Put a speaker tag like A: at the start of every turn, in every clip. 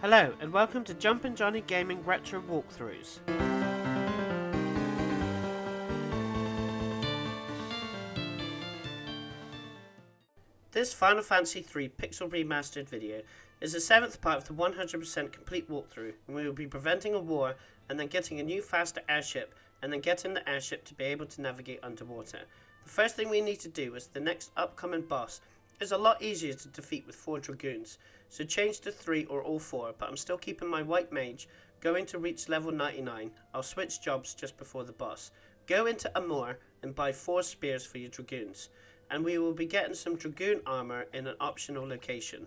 A: Hello and welcome to Jumpin' Johnny Gaming Retro Walkthroughs. This Final Fantasy III Pixel Remastered video is the 7th part of the 100% complete walkthrough, and we will be preventing a war and then getting a new faster airship and then getting the airship to be able to navigate underwater. The first thing we need to do is the next upcoming boss is a lot easier to defeat with 4 dragoons, so change to 3 or all 4, but I'm still keeping my white mage. Going to reach level 99, I'll switch jobs just before the boss. Go into Amor and buy 4 spears for your dragoons, and we will be getting some dragoon armor in an optional location.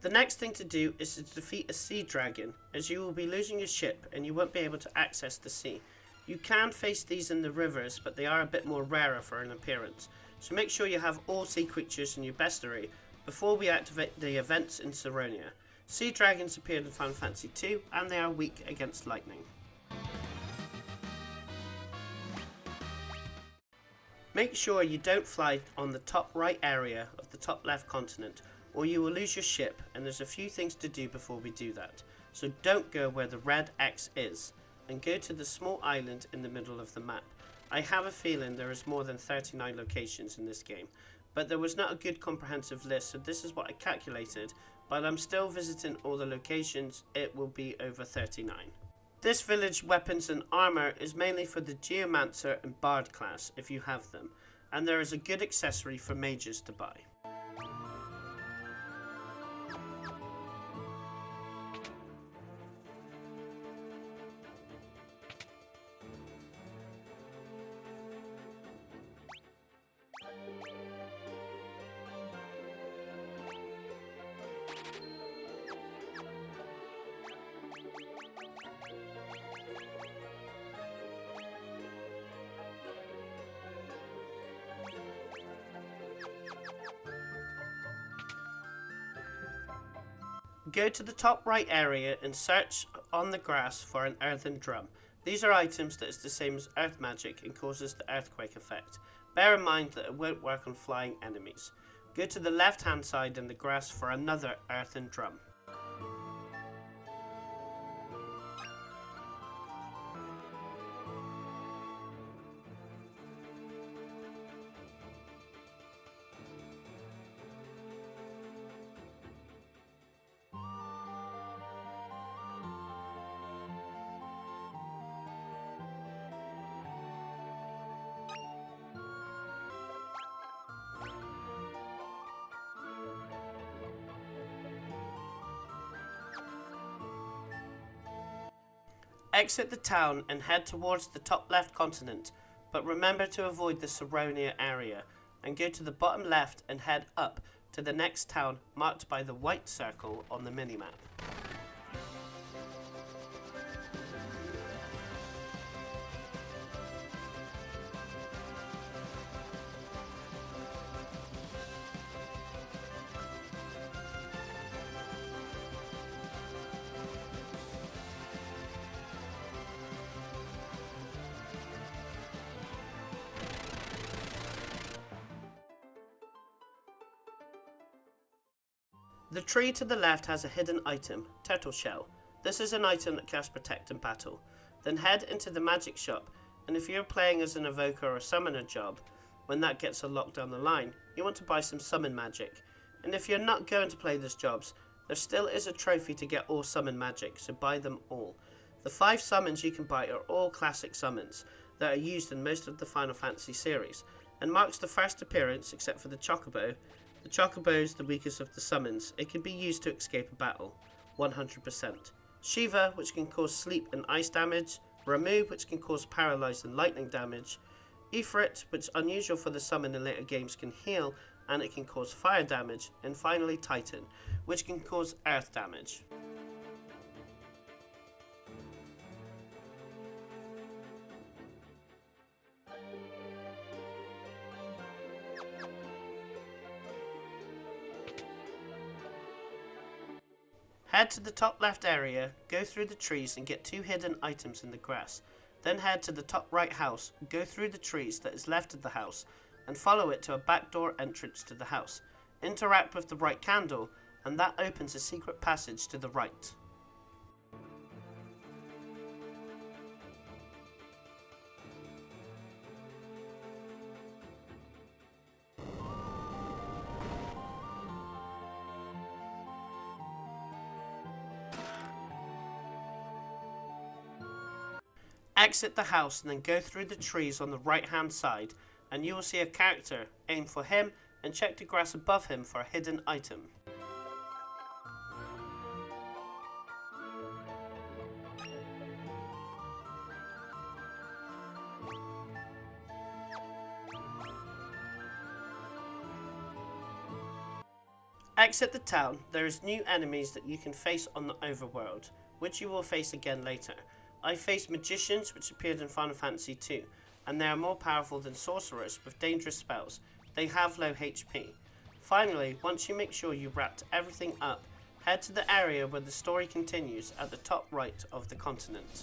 A: The next thing to do is to defeat a sea dragon, as you will be losing your ship and you won't be able to access the sea. You can face these in the rivers, but they are a bit more rarer for an appearance, so make sure you have all sea creatures in your bestiary before we activate the events in Saronia. Sea dragons appeared in Final Fantasy II and they are weak against lightning. Make sure you don't fly on the top right area of the top left continent, or you will lose your ship, and there's a few things to do before we do that. So don't go where the red X is, and go to the small island in the middle of the map. I have a feeling there is more than 39 locations in this game, but there was not a good comprehensive list, so this is what I calculated, but I'm still visiting all the locations. It will be over 39. This village weapons and armor is mainly for the Geomancer and Bard class, if you have them, and there is a good accessory for mages to buy. Go to the top right area and search on the grass for an earthen drum. These are items that is the same as earth magic and causes the earthquake effect. Bear in mind that it won't work on flying enemies. Go to the left hand side in the grass for another earthen drum. Exit the town and head towards the top left continent, but remember to avoid the Saronia area, and go to the bottom left and head up to the next town marked by the white circle on the minimap. The tree to the left has a hidden item, Turtle Shell. This is an item that casts Protect in battle. Then head into the magic shop, and if you're playing as an evoker or summoner job, when that gets unlocked down the line, you want to buy some summon magic. And if you're not going to play those jobs, there still is a trophy to get all summon magic, so buy them all. The 5 summons you can buy are all classic summons that are used in most of the Final Fantasy series, and marks the first appearance except for the Chocobo. The Chocobo is the weakest of the summons. It can be used to escape a battle, 100%. Shiva, which can cause sleep and ice damage. Ramu, which can cause paralyzed and lightning damage. Ifrit, which unusual for the summon in later games, can heal and it can cause fire damage. And finally Titan, which can cause earth damage. Head to the top left area, go through the trees and get 2 hidden items in the grass. Then head to the top right house, go through the trees that is left of the house, and follow it to a backdoor entrance to the house. Interact with the right candle, and that opens a secret passage to the right. Exit the house and then go through the trees on the right hand side, and you will see a character. Aim for him and check the grass above him for a hidden item. Exit the town. There is new enemies that you can face on the overworld, which you will face again later. I faced magicians, which appeared in Final Fantasy II, and they are more powerful than sorcerers with dangerous spells. They have low HP. Finally, once you make sure you wrapped everything up, head to the area where the story continues at the top right of the continent.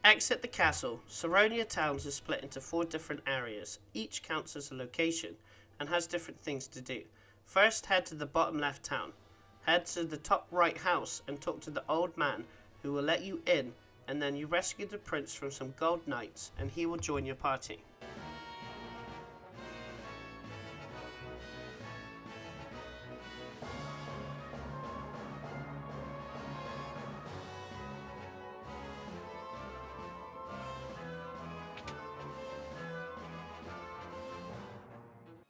A: Exit the castle. Saronia Towns is split into 4 different areas. Each counts as a location and has different things to do. First, head to the bottom left town. Head to the top right house and talk to the old man who will let you in, and then you rescue the prince from some gold knights and he will join your party.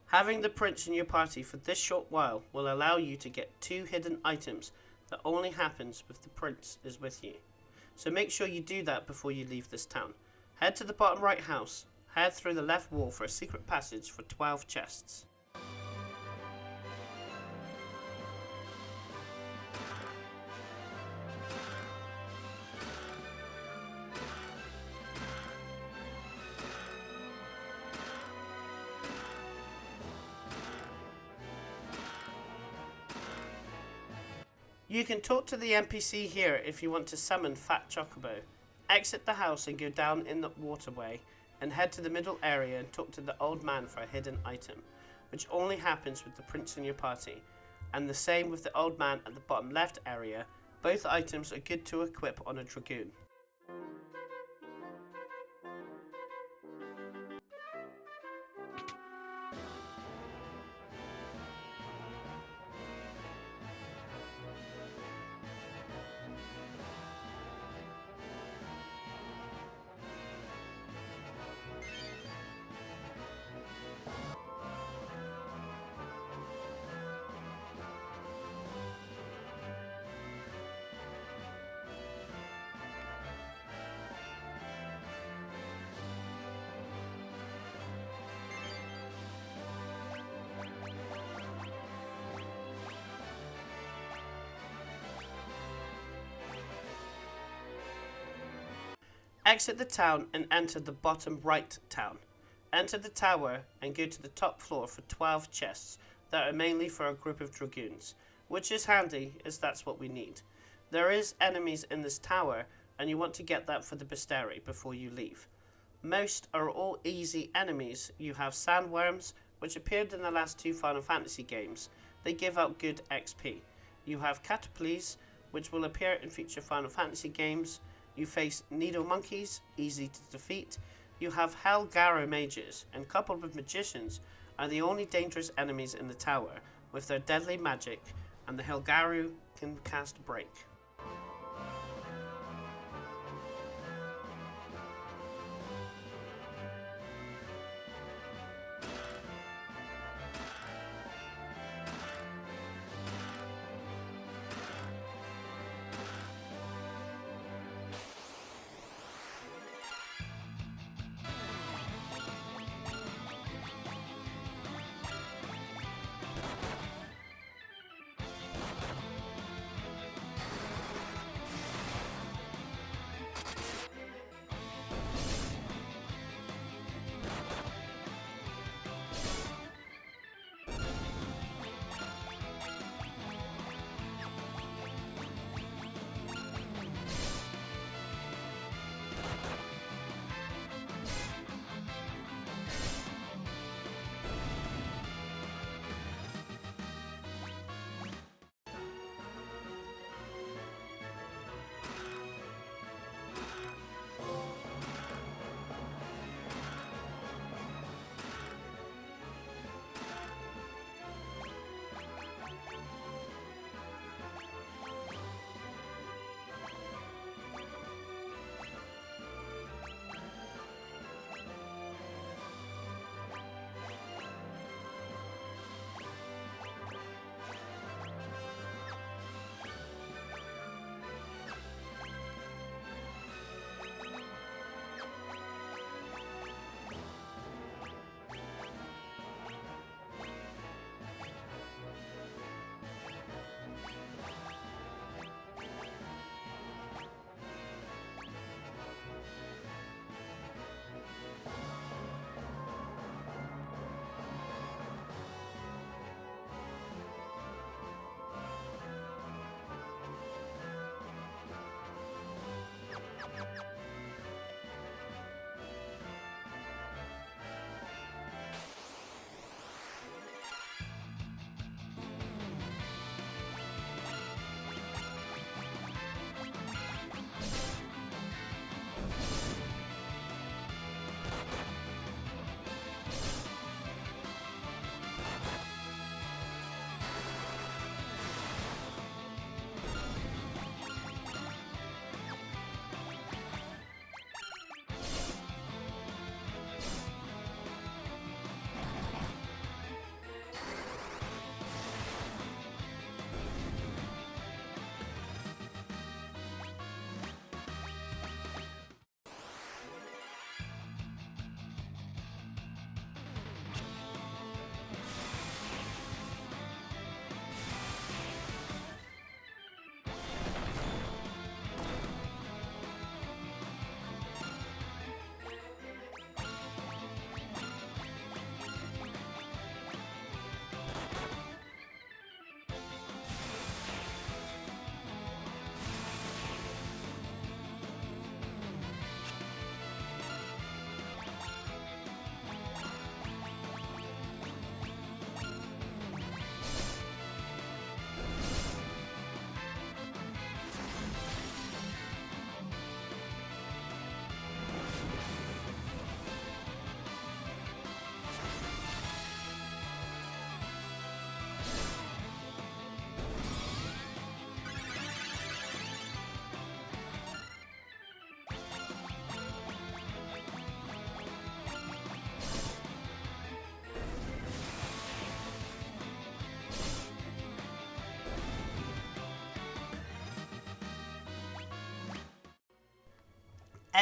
A: Having the prince in your party for this short while will allow you to get 2 hidden items that only happens if the prince is with you. So make sure you do that before you leave this town. Head to the bottom right house, head through the left wall for a secret passage for 12 chests. You can talk to the NPC here if you want to summon Fat Chocobo. Exit the house and go down in the waterway and head to the middle area and talk to the old man for a hidden item, which only happens with the prince in your party, and the same with the old man at the bottom left area. Both items are good to equip on a dragoon. Exit the town and enter the bottom right town. Enter the tower and go to the top floor for 12 chests that are mainly for a group of dragoons, which is handy as that's what we need. There is enemies in this tower and you want to get that for the bestiary before you leave. Most are all easy enemies. You have sandworms, which appeared in the last 2 Final Fantasy games. They give out good XP. You have caterpillars, which will appear in future Final Fantasy games. You face needle monkeys, easy to defeat. You have Helgaru mages, and coupled with magicians, are the only dangerous enemies in the tower, with their deadly magic, and the Helgaru can cast Break.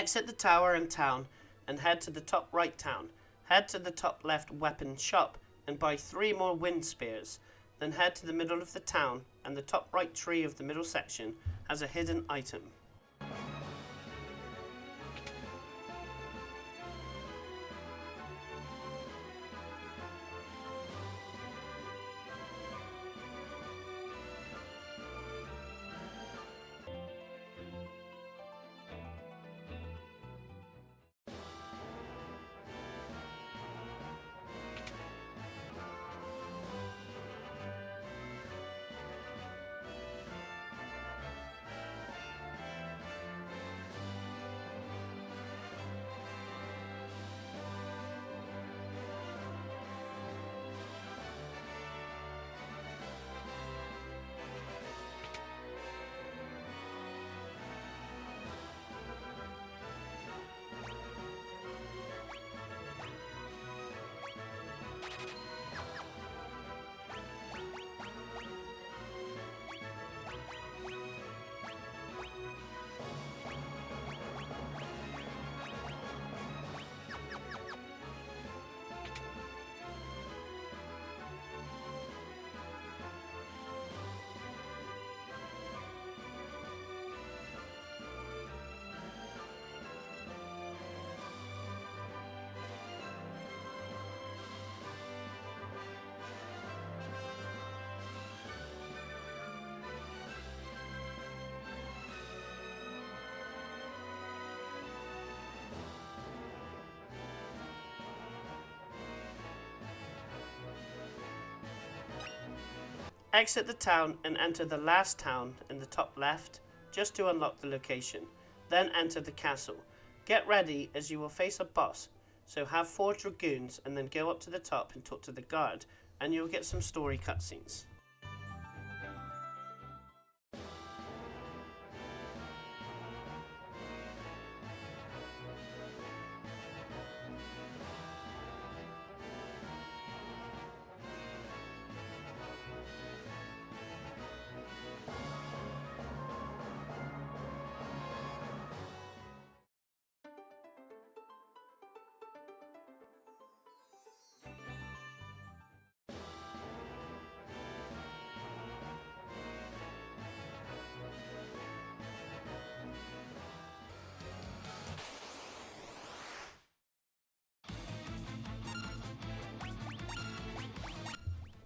A: Exit the tower and town and head to the top right town. Head to the top left weapon shop and buy 3 more wind spears. Then head to the middle of the town, and the top right tree of the middle section has a hidden item. Exit the town and enter the last town in the top left, just to unlock the location. Then enter the castle. Get ready, as you will face a boss, so have 4 dragoons and then go up to the top and talk to the guard, and you'll get some story cutscenes.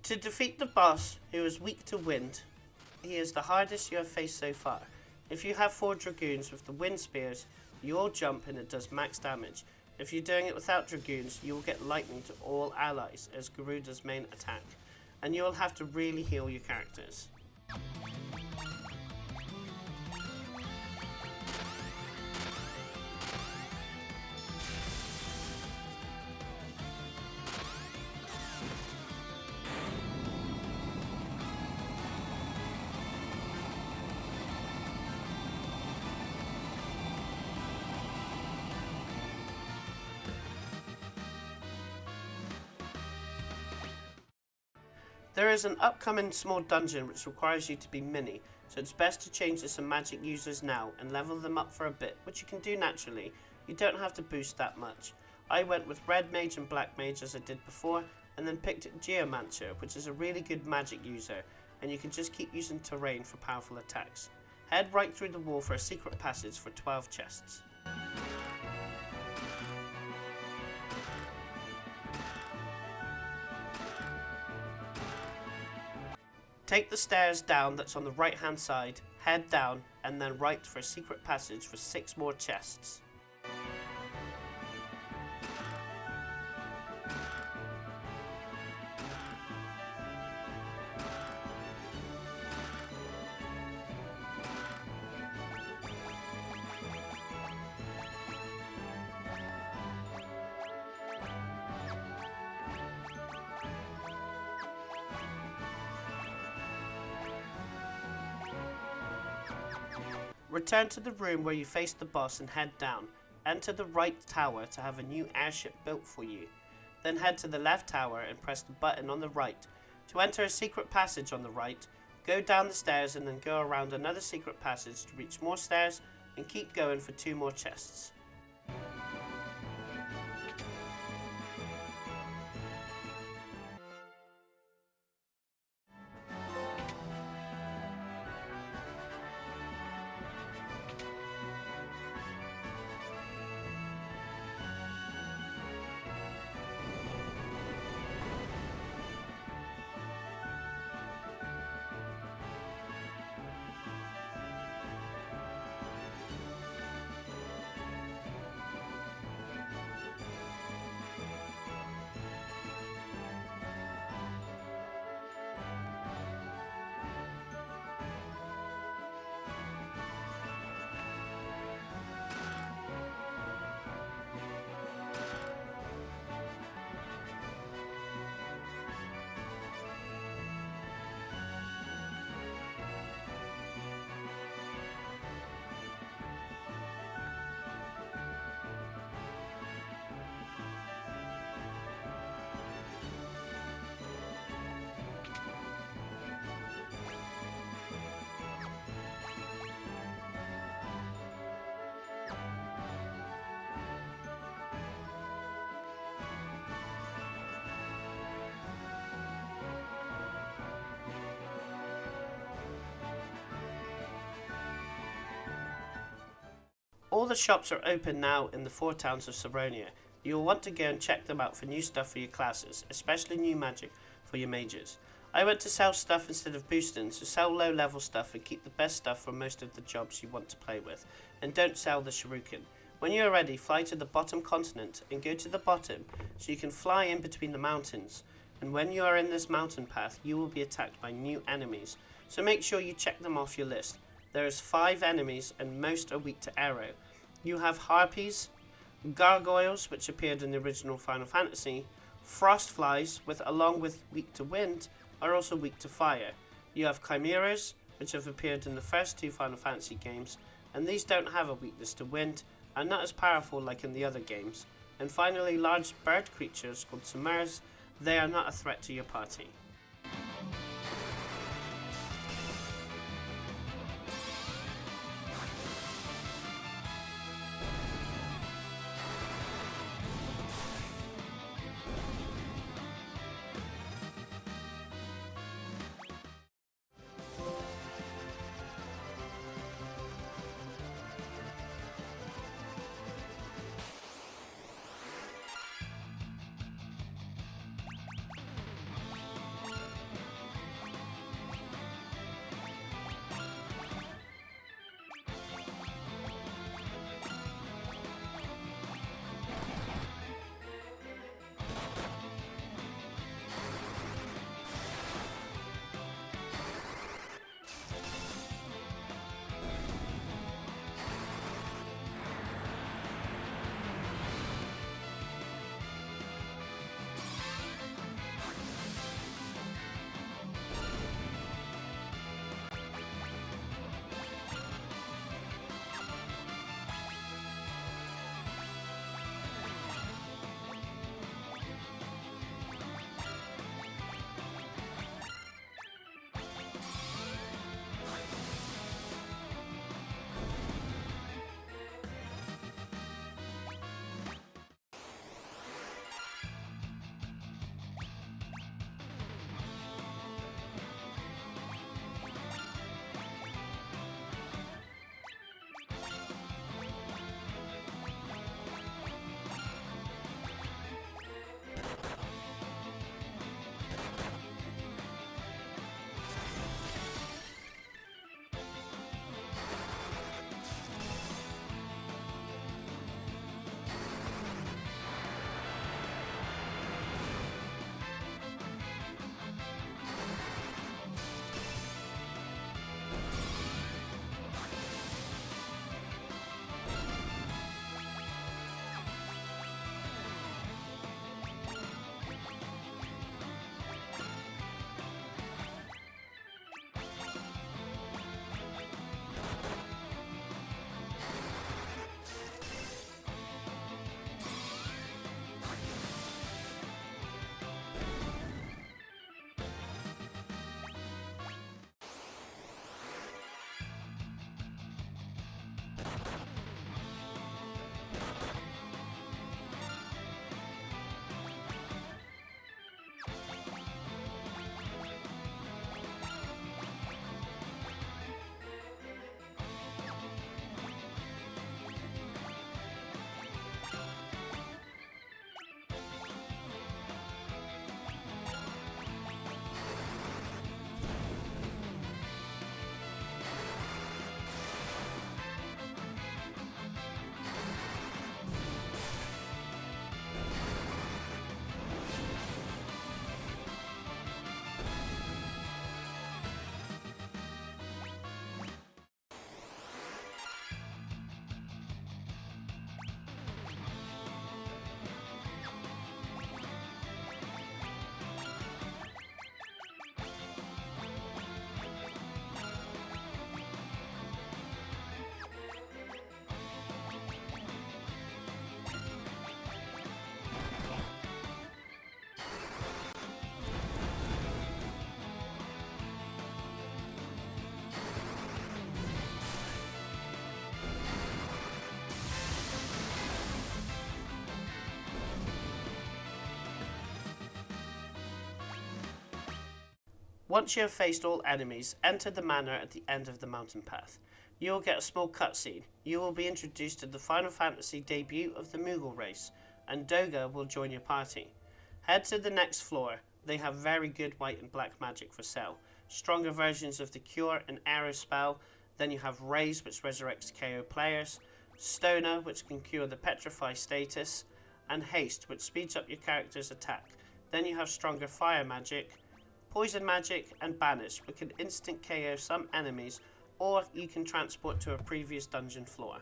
A: To defeat the boss, who is weak to wind, he is the hardest you have faced so far. If you have 4 dragoons with the wind spears, you all jump and it does max damage. If you're doing it without dragoons, you will get lightning to all allies as Garuda's main attack, and you will have to really heal your characters. There is an upcoming small dungeon which requires you to be mini, so it's best to change to some magic users now and level them up for a bit, which you can do naturally. You don't have to boost that much. I went with red mage and black mage as I did before, and then picked geomancer, which is a really good magic user, and you can just keep using terrain for powerful attacks. Head right through the wall for a secret passage for 12 chests. Take the stairs down that's on the right hand side, head down, and then right for a secret passage for 6 more chests. Return to the room where you faced the boss and head down. Enter the right tower to have a new airship built for you. Then head to the left tower and press the button on the right. To enter a secret passage on the right, go down the stairs and then go around another secret passage to reach more stairs and keep going for 2 more chests. All the shops are open now in the 4 towns of Saronia. You will want to go and check them out for new stuff for your classes, especially new magic for your mages. I went to sell stuff instead of boosting, so sell low level stuff and keep the best stuff for most of the jobs you want to play with, and don't sell the shuriken. When you are ready, fly to the bottom continent and go to the bottom so you can fly in between the mountains, and when you are in this mountain path you will be attacked by new enemies, so make sure you check them off your list. There is 5 enemies and most are weak to arrow. You have harpies, gargoyles, which appeared in the original Final Fantasy, frost flies, along with weak to wind, are also weak to fire. You have chimeras, which have appeared in the first 2 Final Fantasy games, and these don't have a weakness to wind, and not as powerful like in the other games. And finally, large bird creatures called chimeras, they are not a threat to your party. Once you have faced all enemies, enter the manor at the end of the mountain path. You will get a small cutscene. You will be introduced to the Final Fantasy debut of the Moogle race, and Doga will join your party. Head to the next floor. They have very good white and black magic for sale. Stronger versions of the Cure and Arrow spell. Then you have Raise, which resurrects KO players. Stoner, which can cure the Petrify status. And Haste, which speeds up your character's attack. Then you have stronger fire magic, poison magic, and Banish, which can instant KO some enemies, or you can transport to a previous dungeon floor.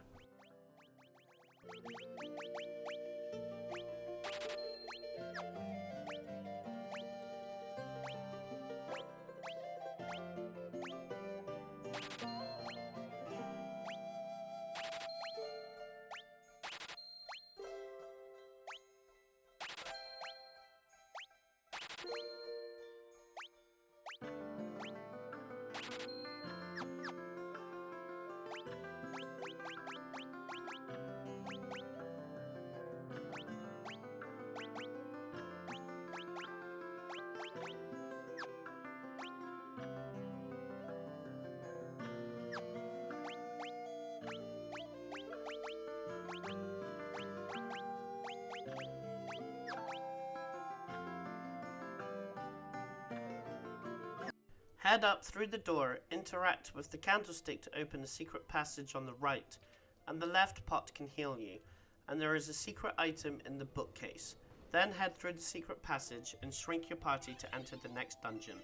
A: Head up through the door, interact with the candlestick to open a secret passage on the right, and the left pot can heal you, and there is a secret item in the bookcase. Then head through the secret passage and shrink your party to enter the next dungeon.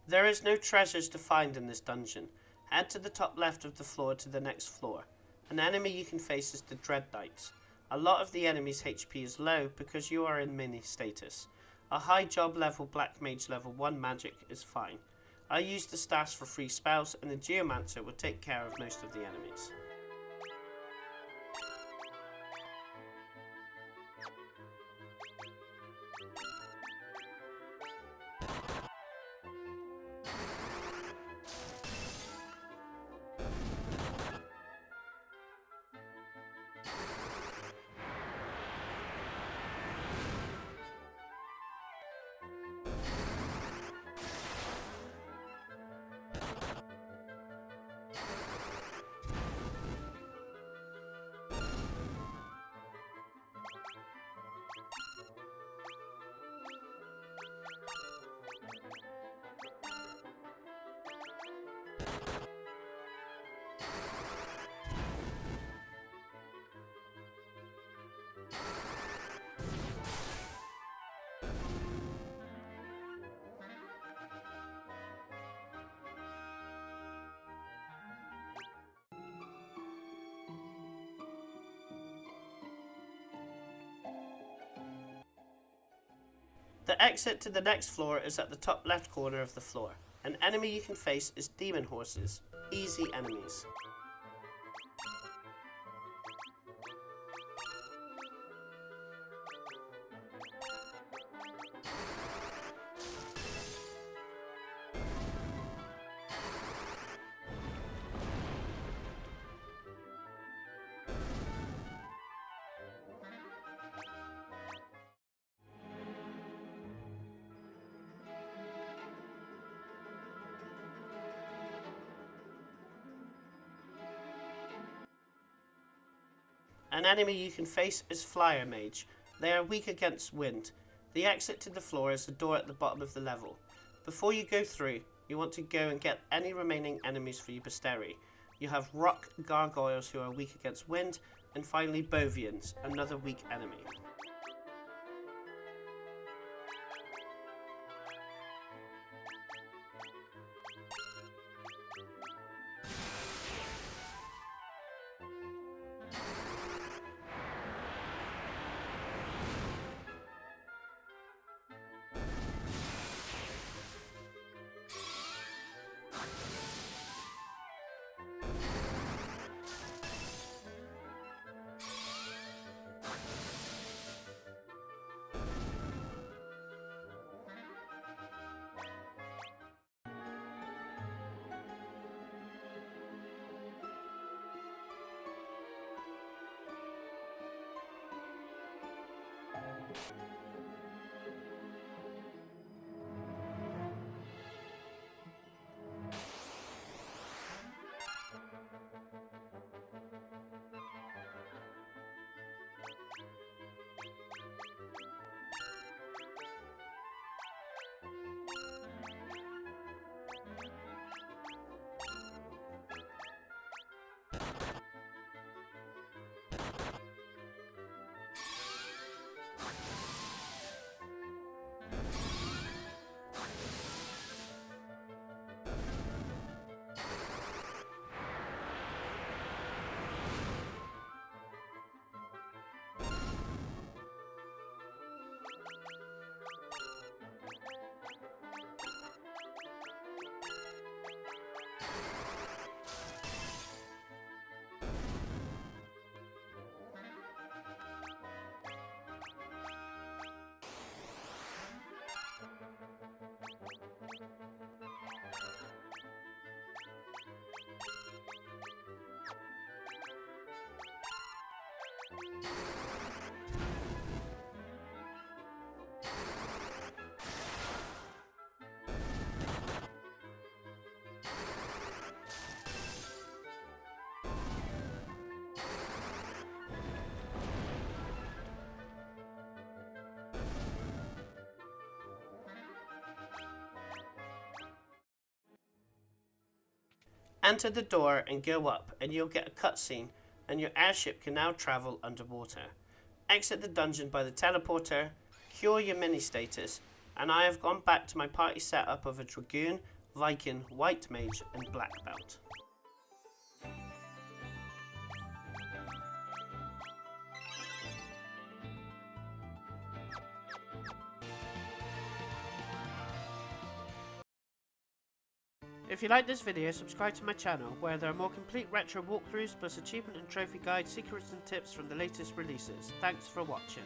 A: There is no treasures to find in this dungeon. Head to the top left of the floor to the next floor. An enemy you can face is the Dread Knights. A lot of the enemy's HP is low because you are in mini status. A high job level Black Mage level 1 magic is fine. I use the staffs for free spells, and the Geomancer will take care of most of the enemies. The exit to the next floor is at the top left corner of the floor. An enemy you can face is Demon Horses, easy enemies. An enemy you can face is Flyer Mage. They are weak against wind. The exit to the floor is the door at the bottom of the level. Before you go through, you want to go and get any remaining enemies for your bestiary. You have Rock Gargoyles who are weak against wind, and finally Bovians, another weak enemy. Enter the door and go up, and you'll get a cutscene, and your airship can now travel underwater. Exit the dungeon by the teleporter, cure your mini status, and I have gone back to my party setup of a Dragoon, Viking, White Mage, and Black Belt. If you like this video, subscribe to my channel, where there are more complete retro walkthroughs plus achievement and trophy guides, secrets and tips from the latest releases. Thanks for watching.